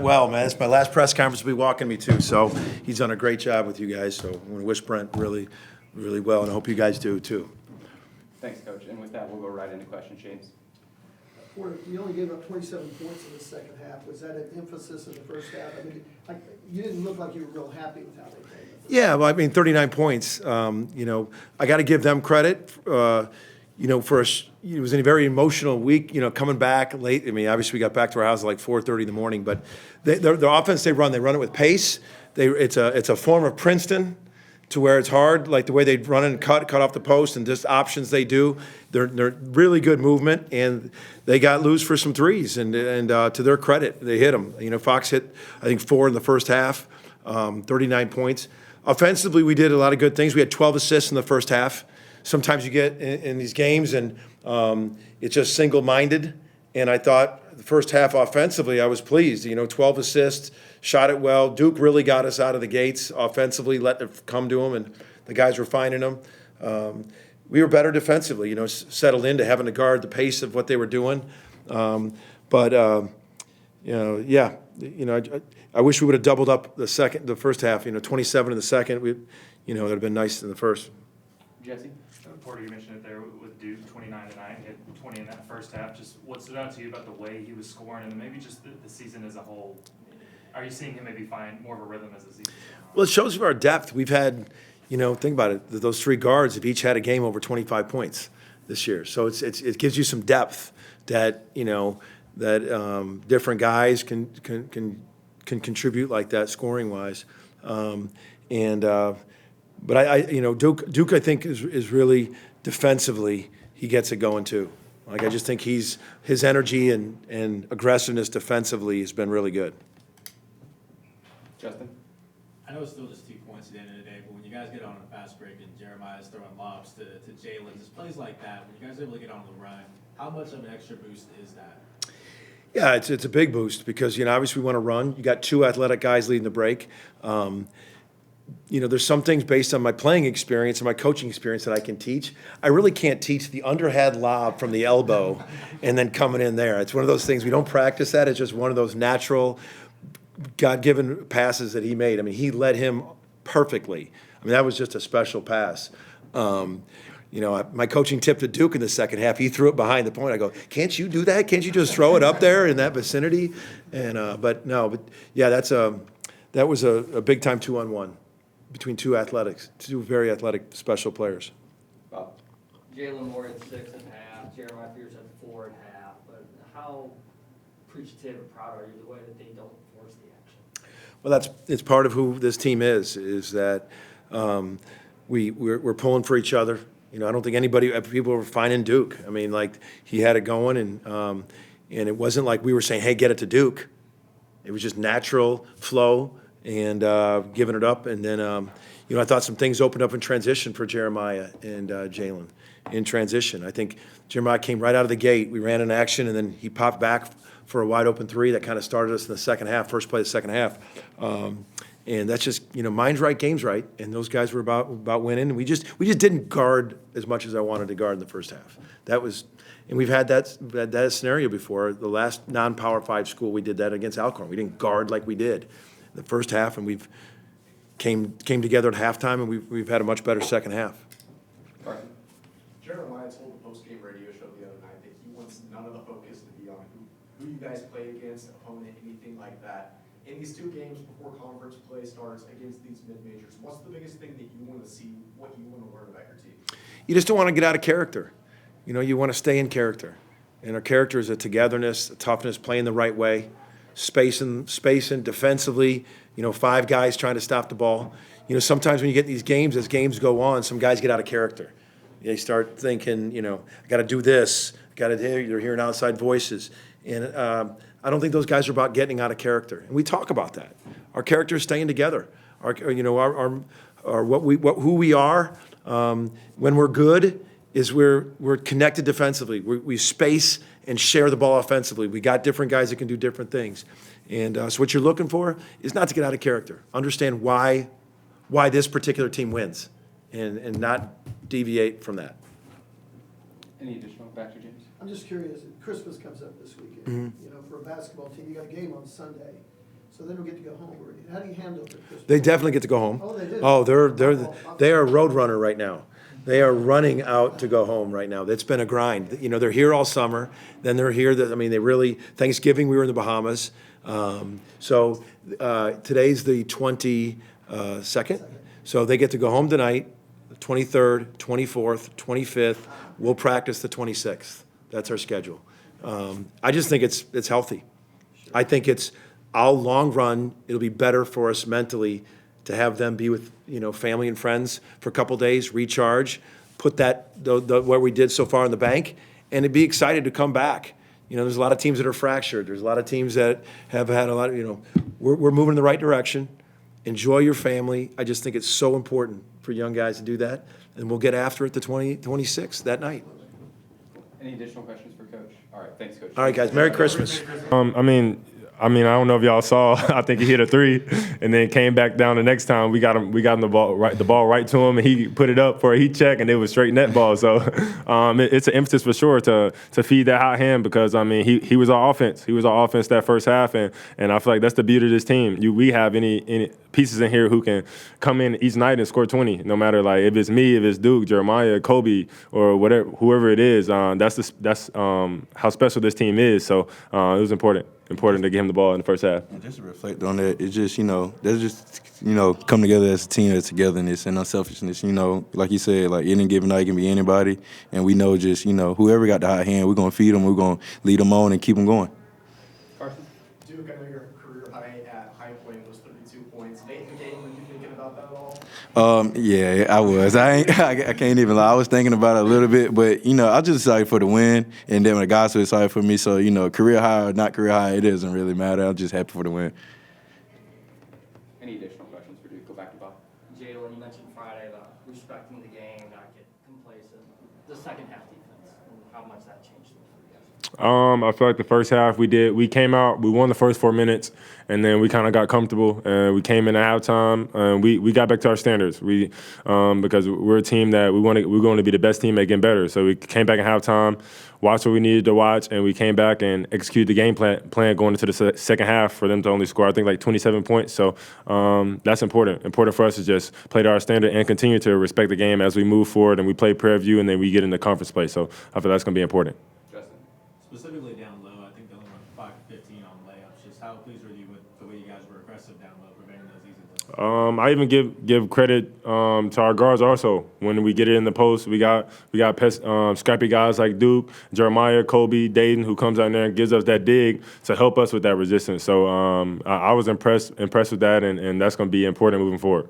well, man. It's my last press conference he'll be walking me to, so he's done a great job with you guys. So I want to wish Brent really, really well, and I hope you guys do too. Thanks, Coach. And with that, we'll go right into questions, James. Porter, you only gave up 27 points in the second half. Was that an emphasis in the first half? I mean, you didn't look like you were real happy with how they played. Yeah, well, I mean, 39 points. I got to give them credit. It was a very emotional week. Coming back late. I mean, obviously we got back to our house at like 4:30 in the morning. But their offense they run it with pace. It's a form of Princeton, to where it's hard, like the way they run and cut off the post, and just options they do. They're really good movement, and they got loose for some threes. And to their credit, they hit them. Fox hit I think 4 in the first half, 39 points. Offensively, we did a lot of good things. We had 12 assists in the first half. Sometimes you get in these games and it's just single-minded. And I thought the first half offensively, I was pleased. 12 assists, shot it well. Duke really got us out of the gates offensively, let it come to them, and the guys were finding them. We were better defensively, settled into having to guard the pace of what they were doing. I wish we would have doubled up the first half. 27 in the second. It would have been nice in the first. Jesse? Porter, you mentioned it there with Duke, 29 tonight, hit 20 in that first half. Just what stood out to you about the way he was scoring, and then maybe just the season as a whole? Are you seeing him maybe find more of a rhythm as the season goes on? Well, it shows our depth. We've had, think about it. Those three guards have each had a game over 25 points this year. So it gives you some depth that different guys can contribute like that scoring wise. But Duke I think is really defensively, he gets it going too. Like I just think his energy and aggressiveness defensively has been really good. Justin? I know it's still just 2 points at the end of the day, but when you guys get on a fast break and Jeremiah's throwing lobs to Jalon, just plays like that, when you guys are able to get on the run, how much of an extra boost is that? Yeah, it's a big boost because obviously we want to run. You got two athletic guys leading the break. There's some things based on my playing experience and my coaching experience that I can teach. I really can't teach the underhand lob from the elbow and then coming in there. It's one of those things we don't practice that. It's just one of those natural, God-given passes that he made. I mean, he led him perfectly. I mean, that was just a special pass. My coaching tip to Duke in the second half, he threw it behind the point. I go, can't you do that? Can't you just throw it up there in that vicinity? And that was a big time 2-on-1 between two very athletic special players. Bob? Jalon Moore at 6.5, Jeremiah Pierce at 4.5. But how appreciative or proud are you of the way that they don't force the action? Well, it's part of who this team is that we're pulling for each other. I don't think people were finding Duke. I mean, like he had it going, and it wasn't like we were saying, "Hey, get it to Duke." It was just natural flow and giving it up. And then I thought some things opened up in transition for Jeremiah and Jalon in transition. I think Jeremiah came right out of the gate. We ran in action, and then he popped back for a wide open three that kind of started us in the second half, first play of the second half. And that's just, mind's right, game's right. And those guys were about winning. And we just didn't guard as much as I wanted to guard in the first half. And we've had that scenario before. The last non-Power 5 school, we did that against Alcorn. We didn't guard like we did in the first half, and we've came together at halftime, and we've had a much better second half. Carson? Jeremiah told the post-game radio show the other night that he wants none of the focus to be on who you guys played against, opponent, anything like that. In these two games before conference play starts against these mid-majors, what's the biggest thing that you want to see, what you want to learn about your team? You just don't want to get out of character. You want to stay in character. And our character is a togetherness, a toughness, playing the right way, spacing defensively, 5 guys trying to stop the ball. Sometimes when you get these games, as games go on, some guys get out of character. They start thinking, I got to do this. They're hearing outside voices. And I don't think those guys are about getting out of character. And we talk about that. Our character is staying together. Who we are when we're good is we're connected defensively. We space and share the ball offensively. We got different guys that can do different things. And so what you're looking for is not to get out of character. Understand why this particular team wins and not deviate from that. Any additional back to James? I'm just curious, Christmas comes up this weekend. Mm-hmm. For a basketball team, you got a game on Sunday. So they don't get to go home, or how do you handle the Christmas? They definitely get to go home. Oh, they do? Oh, they are a road runner right now. They are running out to go home right now. It's been a grind. You know, they're here all summer, then they're here, I mean, they really, Thanksgiving, we were in the Bahamas. Today's the 22nd, so they get to go home tonight, the 23rd, 24th, 25th. We'll practice the 26th. That's our schedule. I just think it's healthy. I think I'll long run, it'll be better for us mentally to have them be with, family and friends for a couple days, recharge, put that, what we did so far in the bank, and to be excited to come back. There's a lot of teams that are fractured. There's a lot of teams that have had a lot of, we're moving in the right direction. Enjoy your family. I just think it's so important for young guys to do that, and we'll get after it the 26th that night. Any additional questions for Coach? All right, thanks, Coach. All right, guys, Merry Christmas. I don't know if y'all saw. I think he hit a 3, and then came back down the next time. We got the ball right to him, and he put it up for a heat check, and it was straight net ball. So it's an emphasis for sure to feed that hot hand, because he was our offense. He was our offense that first half, and I feel like that's the beauty of this team. We have any pieces in here who can come in each night and score 20, no matter if it's me, if it's Duke, Jeremiah, Kobe, or whatever, whoever it is. That's how special this team is. So it was important to get him the ball in the first half. And just to reflect on that, it's just, there's just, come together as a team, as togetherness and unselfishness. Like you said, any given night can be anybody. And we know just, whoever got the hot hand, we're going to feed them, we're going to lead them on and keep them going. Carson? Duke, I know your career high at High Point was 32 points. Late in the game, were you thinking about that at all? Yeah, I was. I can't even lie. I was thinking about it a little bit, but I was just excited for the win, and then when the guys were excited for me, so career high or not career high, it doesn't really matter. I'm just happy for the win. Any additional questions for Duke? Go back to Bob. Jalen, you mentioned Friday about respecting the game, not get complacent. The second half defense, and how much that changed things for you guys. I feel like the first half we came out, we won the first 4 minutes, and then we kind of got comfortable, and we came in at halftime, and we got back to our standards. Because we're a team that we're going to be the best team at getting better. So we came back at halftime, watched what we needed to watch, and we came back and executed the game plan going into the second half for them to only score, I think, 27 points. So that's important. Important for us to just play to our standard and continue to respect the game as we move forward, and we play Prairie View, and then we get into conference play. So I feel that's going to be important. Justin? Specifically down low, I think they only went 5-15 on layups. Just how pleased were you with the way you guys were aggressive down low, preventing those easy looks? I even give credit to our guards also. When we get it in the post, we got scrappy guys like Duke, Jeremiah, Kobe, Dayton, who comes out there and gives us that dig to help us with that resistance. So I was impressed with that, and that's going to be important moving forward.